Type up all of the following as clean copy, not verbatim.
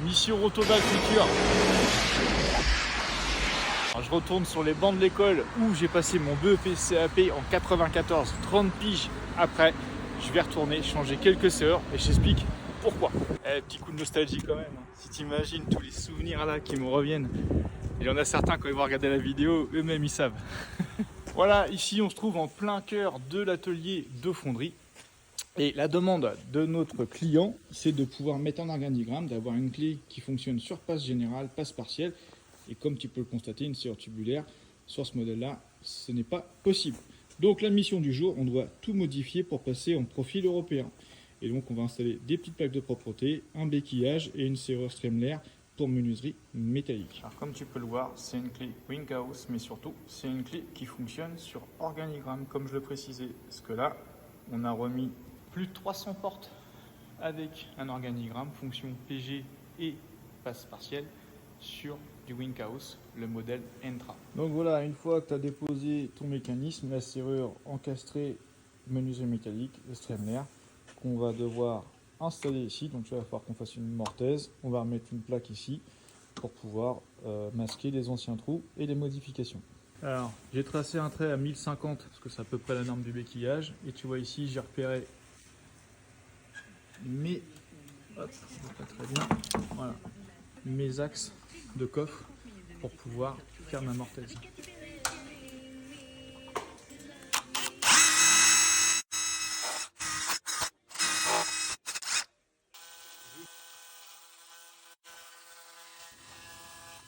Mission Retour dans le futur. Alors, je retourne sur les bancs de l'école où j'ai passé mon BEP CAP en 94, 30 piges après. Je vais retourner changer quelques sœurs et je t'explique pourquoi. Petit coup de nostalgie quand même. Si tu imagines tous les souvenirs là qui me reviennent. Il y en a certains quand ils vont regarder la vidéo, eux-mêmes ils savent. Voilà, ici on se trouve en plein cœur de l'atelier de fonderie. Et la demande de notre client, c'est de pouvoir mettre en organigramme, d'avoir une clé qui fonctionne sur passe générale, passe partielle. Et comme tu peux le constater, une serrure tubulaire, sur ce modèle-là, ce n'est pas possible. Donc la mission du jour, on doit tout modifier pour passer en profil européen. Et donc on va installer des petites plaques de propreté, un béquillage et une serrure Stremler pour menuiserie métallique. Alors comme tu peux le voir, c'est une clé Winkhaus, mais surtout c'est une clé qui fonctionne sur organigramme, comme je le précisais. Parce que là, on a remis plus de 300 portes avec un organigramme, fonction PG et passe partielle sur du Winkhaus, le modèle Entra. Donc voilà, une fois que tu as déposé ton mécanisme, la serrure encastrée, menuiserie métallique, le Stremler, qu'on va devoir installer ici. Donc il va falloir qu'on fasse une mortaise. On va remettre une plaque ici pour pouvoir masquer les anciens trous et les modifications. Alors j'ai tracé un trait à 1050 parce que c'est à peu près la norme du béquillage. Et tu vois ici j'ai repéré mes, hop, pas très bien, voilà, mes axes de coffre pour pouvoir faire ma mortaise.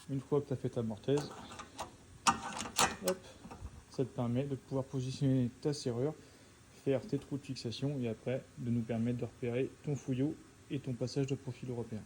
Une fois que tu as fait ta mortaise, hop, ça te permet de pouvoir positionner ta serrure, faire tes trous de fixation et après de nous permettre de repérer ton fouillot et ton passage de profil européen.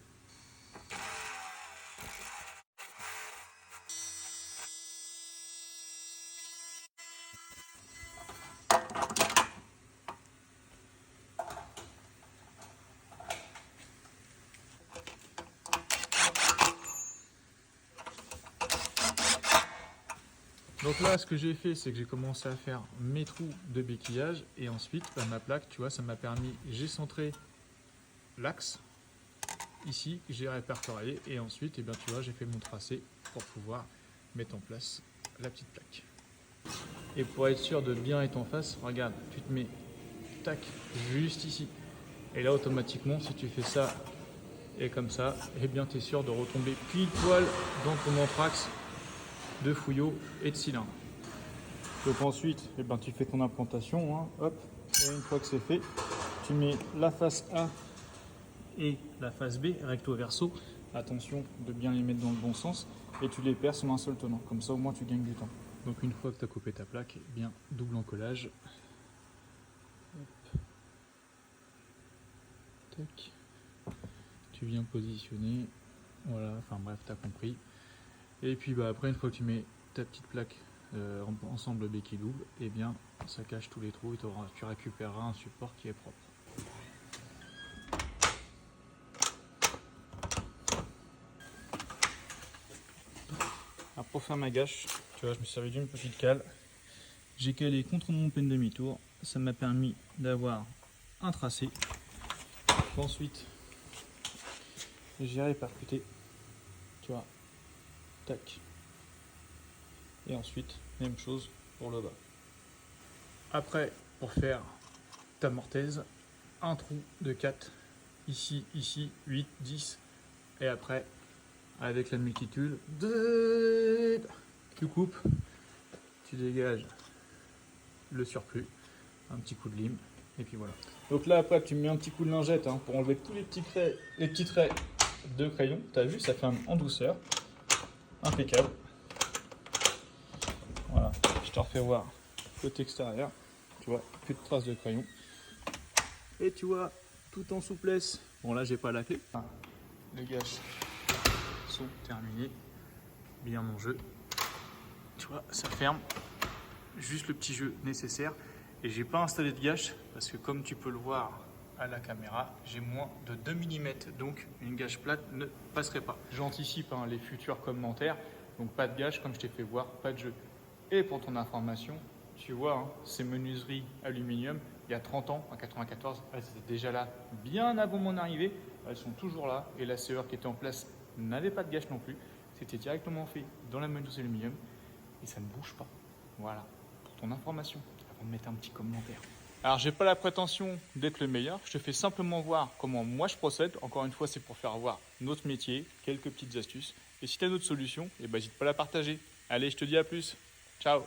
Donc là, ce que j'ai fait, c'est que j'ai commencé à faire mes trous de béquillage et ensuite, ma plaque, tu vois, ça m'a permis, j'ai centré l'axe ici, j'ai répertorié et ensuite, tu vois, j'ai fait mon tracé pour pouvoir mettre en place la petite plaque. Et pour être sûr de bien être en face, regarde, tu te mets, tac, juste ici. Et là, automatiquement, si tu fais ça et comme ça, eh bien, tu es sûr de retomber pile poil dans ton anthrax de fouillots et de cylindres. Donc ensuite, tu fais ton implantation, hein, hop, et une fois que c'est fait, tu mets la face A et la face B, recto verso. Attention de bien les mettre dans le bon sens et tu les perces en un seul tenant. Comme ça, au moins, tu gagnes du temps. Donc une fois que tu as coupé ta plaque, bien double encollage. Hop. Tac. Tu viens positionner. Voilà, enfin bref, tu as compris. Et puis après, une fois que tu mets ta petite plaque ensemble béquille double, et bien ça cache tous les trous et tu récupéreras un support qui est propre. Alors pour faire ma gâche, tu vois, je me suis servi d'une petite cale. J'ai calé contre mon pen demi-tour. Ça m'a permis d'avoir un tracé. Ensuite, j'ai répercuté. Tu vois, tac. Et ensuite, même chose pour le bas. Après, pour faire ta mortaise, un trou de 4, ici, 8, 10. Et après, avec la multitool, tu coupes, tu dégages le surplus, un petit coup de lime, et puis voilà. Donc là, après, tu mets un petit coup de lingette pour enlever tous les petits traits de crayon. Tu as vu, ça fait en douceur. Impeccable. Voilà, je te refais voir côté extérieur. Tu vois, plus de traces de crayon. Et tu vois, tout en souplesse. Bon, là, j'ai pas la clé. Les gâches sont terminés. Bien mon jeu. Tu vois, ça ferme. Juste le petit jeu nécessaire. Et j'ai pas installé de gâche parce que comme tu peux le voir à la caméra, j'ai moins de 2 mm. Donc une gâche plate ne passerait pas. J'anticipe les futurs commentaires. Donc pas de gâche comme je t'ai fait voir, pas de jeu. Et pour ton information, tu vois, ces menuiseries aluminium, il y a 30 ans, en 94, elles étaient déjà là bien avant mon arrivée. elles sont toujours là. Et la serrure qui était en place n'avait pas de gâche non plus. C'était directement fait dans la menuiserie aluminium et ça ne bouge pas. Voilà, pour ton information, avant de mettre un petit commentaire. Alors, j'ai pas la prétention d'être le meilleur, je te fais simplement voir comment moi je procède. Encore une fois, c'est pour faire voir notre métier, quelques petites astuces. Et si tu as d'autres solutions, n'hésite pas à la partager. Allez, je te dis à plus. Ciao.